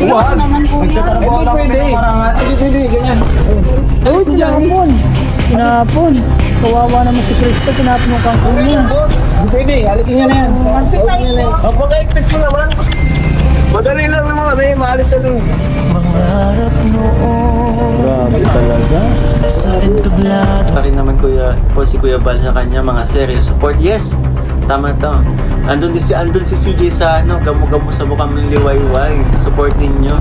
Huwag naman po yan. Hindi pwede, ganyan. Uy, tinapon. Tinapon. Kawawa naman si Cristo, tinapon yung kangkong niya. Hindi pwede, alisin niya na yan. Pagka-expect mo naman. Madali lang naman kami, maalis na dun. Mangarap noon Grabe talaga. sa entablado. Akin naman po si Kuya Bal sa kanya mga serious support. Yes, tama to. Andun si CJ sa gamo-gamo sa bukang ng liwayway. Support ninyo.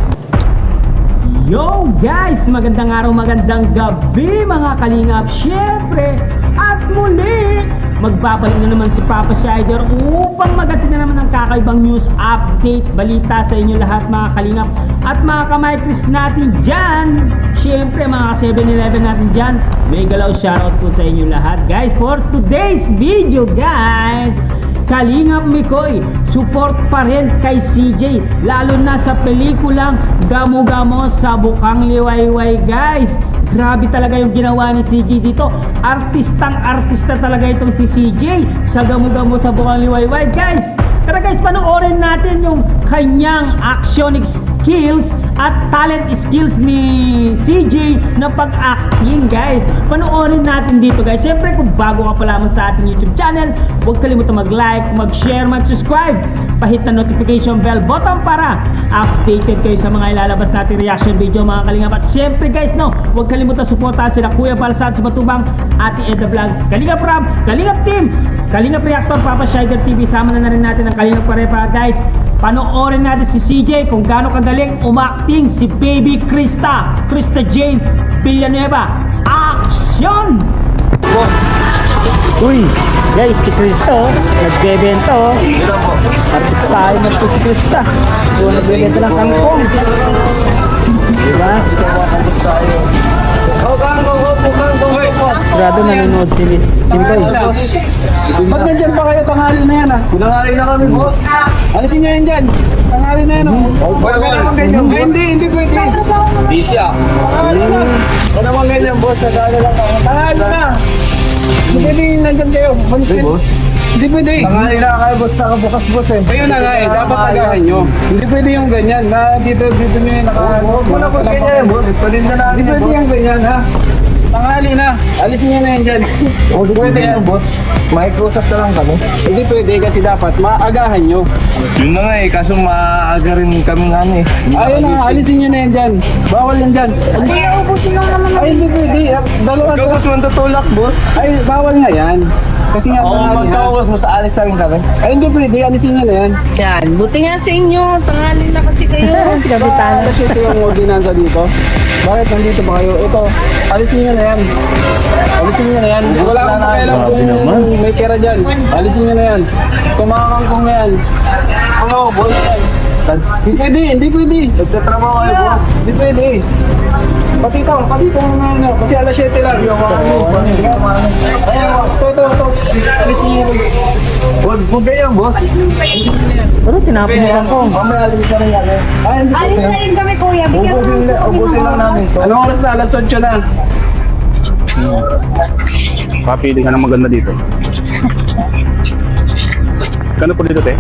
Yo guys! Magandang araw, magandang gabi mga kalingap. Syempre, at muli, magbabalik na naman si Papa Shider upang magatid na naman ang kakaibang news update, balita sa inyo lahat mga kalingap. At mga kamaykris natin dyan, syempre mga 7-Eleven natin dyan, may galaw shoutout po sa inyo lahat guys. For today's video guys, Kalingap Mikoy, support pa rin kay CJ, lalo na sa pelikulang Gamo-Gamo sa Bukang Liwayway guys. Grabe talaga yung ginawa ni CJ dito. Artistang-artista talaga itong si CJ sa Gamo-Gamo sa Bukang Liwayway guys. Tara guys, panoorin natin yung kanyang action skills at talent skills ni CJ na pag-acting guys. Panoorin natin dito guys. Siyempre kung bago ka pa lamang sa ating YouTube channel, huwag kalimutan mag-like, mag-share, mag-subscribe. Pahit na notification bell button para updated kayo sa mga ilalabas natin reaction video mga kalingap. At siyempre guys, huwag kalimutan suportahan sila Kuya Balsad sa Batubang, Ate Edna Vlogs, Kalingap Ram, Kalingap Team, Kalingap Reactor, Papa Shider TV. Sama na rin natin ang Kalingap Parepa guys. Panoorin natin si CJ kung gaano kagaling umacting si Baby Krista Jane Villanueva. Action! Uy, guys, si Krista nagbebenta artistahin na po si Krista. So, nagbebenta ng kangkong. Diba? Grado nanonood si Boy. Ba't nandyan pa kayo? Tanghali na yan Pinangaling na kami, boss. Alisin niyo yan dyan. Tanghali na yan Wala naman ganyan, boss. Hindi pwede. Busy ah. Tanghali na. Wala naman ganyan, boss. Nagkala lang ako. Tanghali na. Hindi pwede nandyan kayo. Hindi pwede. Tanghali na kayo, boss. Nakabukas, boss eh. Ayun na nga dapat agahan nyo. Hindi pwede yung ganyan na dito nyo yung Huwag mo na po ganyan, boss. Palinda namin, Hindi pwede boss. yung ganyan ha. Tanghali na. Alisin nyo na yan dyan. Huwag pwede yan, boss. Microsoft na lang kami. Hindi pwede kasi dapat maagahan nyo. Yun na nga eh, kaso maaga rin kami nga eh. Ayun na, alisin nyo na yan dyan. Bawal yan dyan. Hindi, ubusin lang naman. Ay, hindi pwede. Dalawa Ikaw, boss, man tutulak, boss. Ay, bawal nga yan. Kasi nga Oo, tanghali na. magkakabos mo sa alis sa akin kami. Ay, hindi pwede. Alisin nyo na yan. Yan, buti nga sa inyo. Tanghali na kasi kayo. Kapitan. Kasi ito yung ordinansa dito. Bakit nandito ba kayo? Ito, alisin nyo na yan. Alisin nyo na yan. Wala akong pakialam kung may pera dyan. Alisin nyo na yan. Kumakangkong na yan. Ano, boss? Hindi pwede, hindi pwede. Nagtatrabaho kayo, boss. Hindi pwede. Pati ito ano, kasi alas 7 lang. Ito. Alisin nyo na yan. Huwag ganyan, boss. Pero tinapon yung kangkong. Mamaya alis ka na yan eh. Ay, hindi Alis pwede. na rin kami, kuya. Bigyan mo Ubusin lang namin to. Anong oras na? Alas 8 na. Papili ka ng maganda dito. Kano po dito, te?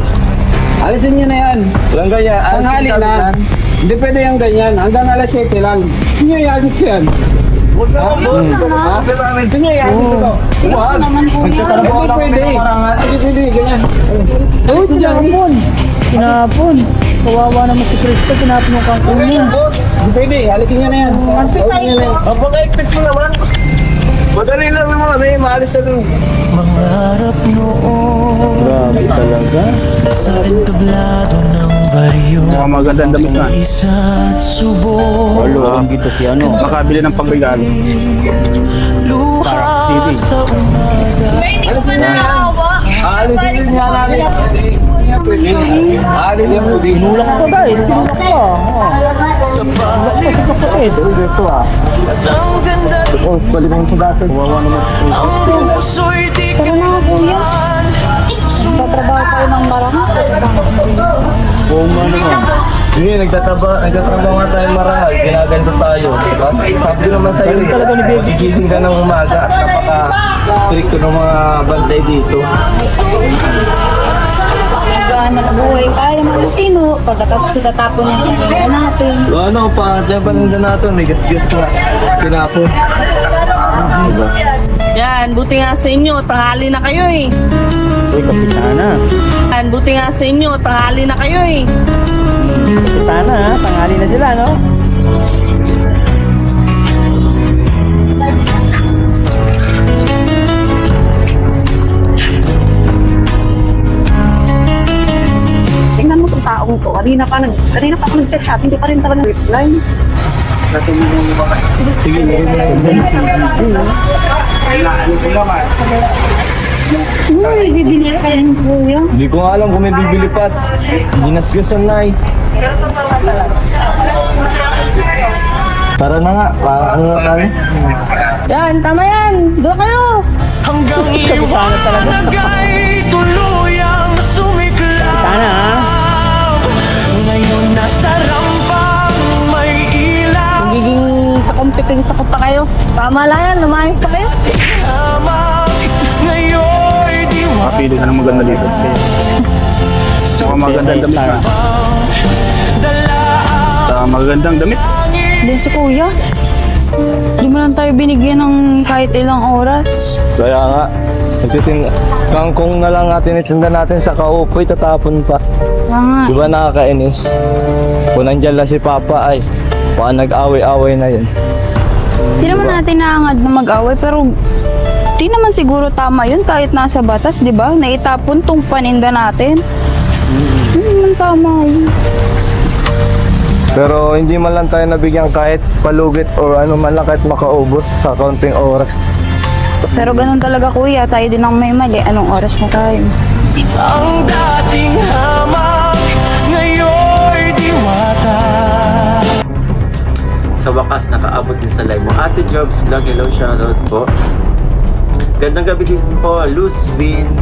Alisin nyo na yan. Walang ganyan. Alis Tanghali ka na. Hindi pwede yung ganyan. Hanggang alas 7 lang. Hindi nyo i-alis yan. Huwag na, boss. Ha? Okay namin. Hindi nyo i-alis ito. Huwag naman po yan. Hindi pwede. Hindi pwede. Ganyan. Uy, tinapon. Tinapon. Kawawa naman si Cristo, tinapon yung kangkong niya. Hindi pwede. Alisin nyo na yan. Alisin nyo na yan. Pagka-expect mo naman. Madali lang naman kami, maalis na dun. Mangarap noon Grabe talaga. sa entablado ng baryo. Mukhang maganda ang damit na. Isa't subo Walo dito si Makabili ng pangregalo. luha sa umaga. Hindi ko pa nakahawa. Alisin nga namin. Pwede. Alisin nyo pwede. Tinulak ko dahil, tinulak ko. Sa balik Sakit. Ito ang ganda balik mo sa dati. Kawawa naman si Cristo. ang puso'y di Tara na, kuya. Tatrabaho tayo ng marami. Oo nga naman. Sige, nagtatrabaho nga tayo marangal, ginaganto tayo, diba? Sabi ko naman sa'yo, Talaga ni Baby. gigising ka ng umaga at napaka-stricto ng mga bantay dito. gumagana na buhay. Kaya malutino. Pagkatapos itatapon yung pamilya natin. Ano pa, dyan paninda natin, may gas-gas na tinapon. Diba? Yan, buti nga sa inyo, tanghali na kayo eh. Uy, kapitana. Yan, buti nga sa inyo, tanghali na kayo eh. Kapitana, ha? Tanghali na sila, no? Tingnan mo itong taong to. Kanina pa ako nag-chat, hindi pa rin talaga reply. Sige, Uy, bibili kaya ni Kuya. Hindi ko nga alam kung may bibili pa. Ginasgasan na eh. Tara na nga, para ano na tayo? Yan, tama yan. Doon kayo. Hanggang liwanag ay tuluyang sumiklab. Kapitana, ha? Ngayon nasa rampang may ilaw. Magiging takumpiting takot pa kayo. Tama lang yan, lumayos na kayo. Hamak ngayon'y Makapili ka ng maganda dito. Sa magandang damit ka. Sa magandang damit. Hindi si Kuya. Hindi mo lang tayo binigyan ng kahit ilang oras. Kaya nga, kangkong na lang natin itinda natin sa kaupoy, tatapon pa. Kaya nga. Di ba nakakainis? Kung nandyan lang si Papa ay, baka nag-away-away na yun. Hindi naman natin naangad na mag-away, pero di naman siguro tama yun kahit nasa batas, di ba? Naitapon tong paninda natin. Hindi naman tama yun. Pero hindi man lang tayo nabigyan kahit palugit or ano man lang kahit makaubos sa kaunting oras. Pero ganun talaga Kuya, tayo din ang may mali. Anong oras na tayo? ang dating hamak ngayon'y diwata. Sa wakas, nakaabot din sa live mo. Ate Jobs Vlog, hello, shoutout po. Gandang gabi din po, Luzvina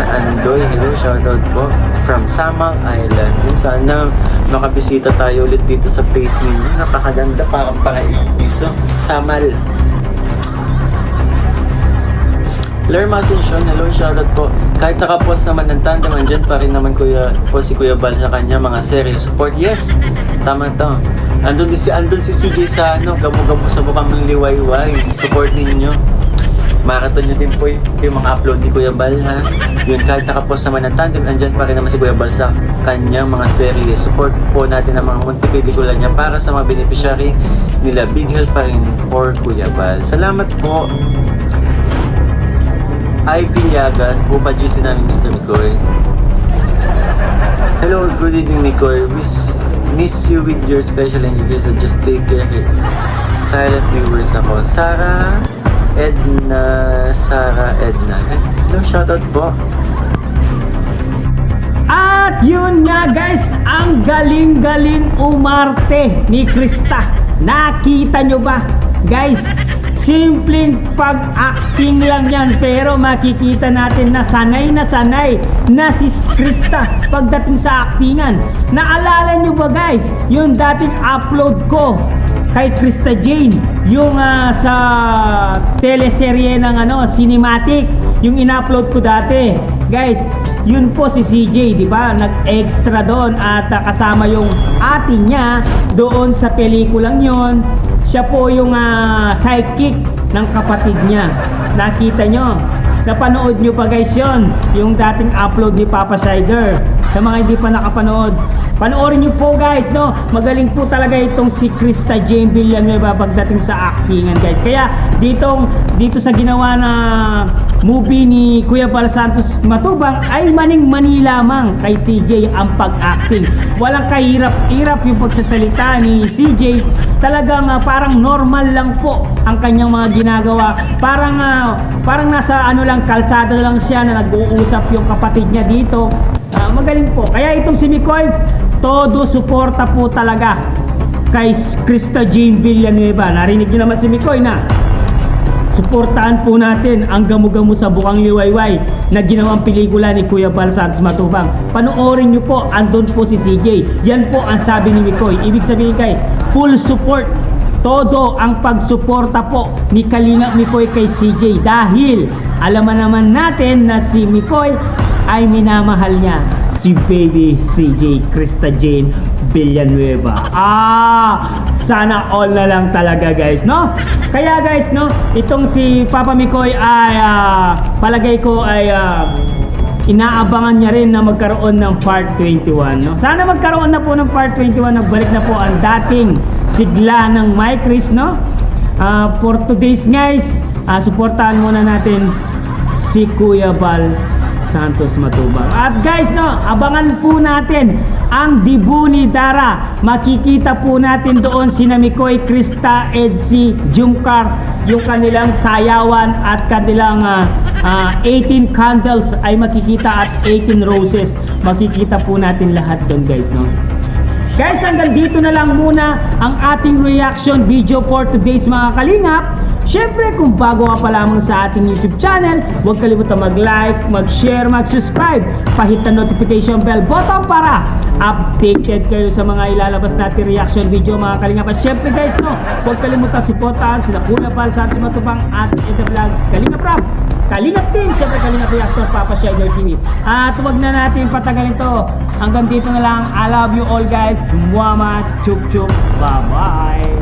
Andoy, hello, shoutout po. From Samang Island. Sana makabisita tayo ulit dito sa place ninyo. Napakaganda, parang paraiso. Samal. Lerma Asuncion, hello, shoutout po. Kahit nakapost naman ng tandem, andyan pa rin naman si Kuya Bal sa kanya mga serye support. Yes, tama to. Andun si CJ sa gamo-gamo sa bukang ng liwayway. Support ninyo. Marathon nyo din po yung mga upload ni Kuya Bal, ha. Yun, kahit nakapost naman ng tandem, andyan pa rin naman si Kuya Bal sa kanya mga serye. Support po natin ang mga multipelikula niya para sa mga beneficiary nila. Big help pa rin for Kuya Bal. Salamat po. Ivy Yagas, Pupa GC namin Mr. Mikoy. Hello, good evening Mikoy. Miss you with your special education. Just take care. Silent viewers ako. Sarah Edna. Hello, shoutout po. At yun nga guys, ang galing-galing umarte ni Krista. Nakita nyo ba? Guys, simpleng pag-acting lang yan, pero makikita natin na sanay na si Krista pagdating sa actingan. Naalala nyo ba guys, yung dating upload ko kay Krista Jane, yung sa teleserye ng cinematic, yung in-upload ko dati. Guys, yun po si CJ, di ba? Nag-extra doon at kasama yung ate niya doon sa pelikulang yon. Siya po yung sidekick ng kapatid niya. Nakita nyo? Napanood nyo pa guys yun, yung dating upload ni Papa Shider. Sa mga hindi pa nakapanood, panoorin nyo po guys, no? Magaling po talaga itong si Krista Jane Villanueva pagdating sa actingan guys. Kaya dito sa ginawa na movie ni Kuya Bal Santos Matubang ay maning-mani lamang kay CJ ang pag-acting. Walang kahirap-hirap yung pagsasalita ni CJ. Talagang parang normal lang po ang kanyang mga ginagawa. Parang nasa kalsada lang siya na nag-uusap yung kapatid niya dito. Magaling po. Kaya itong si Mikoy, todo suporta po talaga kay Krista Jane Villanueva. Narinig niyo naman si Mikoy na suportahan po natin ang Gamo-Gamo sa Bukang Liwayway na ginawang pelikula ni Kuya Bal Santos Matubang. Panoorin niyo po, andun po si CJ. Yan po ang sabi ni Mikoy. Ibig sabihin kay full support. Todo ang pagsuporta po ni Kalingap Mikoy kay CJ dahil alaman naman natin na si Mikoy ay minamahal niya si baby CJ Krista Jane Villanueva. Sana all na lang talaga guys, no? Kaya guys, no, itong si Papa Mikoy ay palagay ko ay inaabangan niya rin na magkaroon ng part 21, no? Sana magkaroon na po ng part 21, nagbalik na po ang dating sigla ng My Chris, no? For today's guys, suportahan muna natin si Kuya Bal Santos Matubang. At guys, no, abangan po natin ang debut ni Dara. Makikita po natin doon si Mikoy, Krista, Edsi, Jungkar, yung kanilang sayawan at kanilang 18 candles ay makikita at 18 roses. Makikita po natin lahat doon guys, no? Guys, hanggang dito na lang muna ang ating reaction video for today's mga kalingap. Siyempre, kung bago ka pa lamang sa ating YouTube channel, huwag kalimutan mag-like, mag-share, mag-subscribe. Pahit ang notification bell button para updated kayo sa mga ilalabas natin reaction video mga kalingap. At siyempre guys, no, huwag kalimutan supportahan sila Kuya Bal Santos Matubang at Eda Vlogs, Kalingap Rap, Kalingap Team, siyempre Kalingap Reactor, Papa Shadow TV. At huwag na natin patagalin to. Hanggang dito na lang. I love you all guys. Muama, chup chup. Bye bye.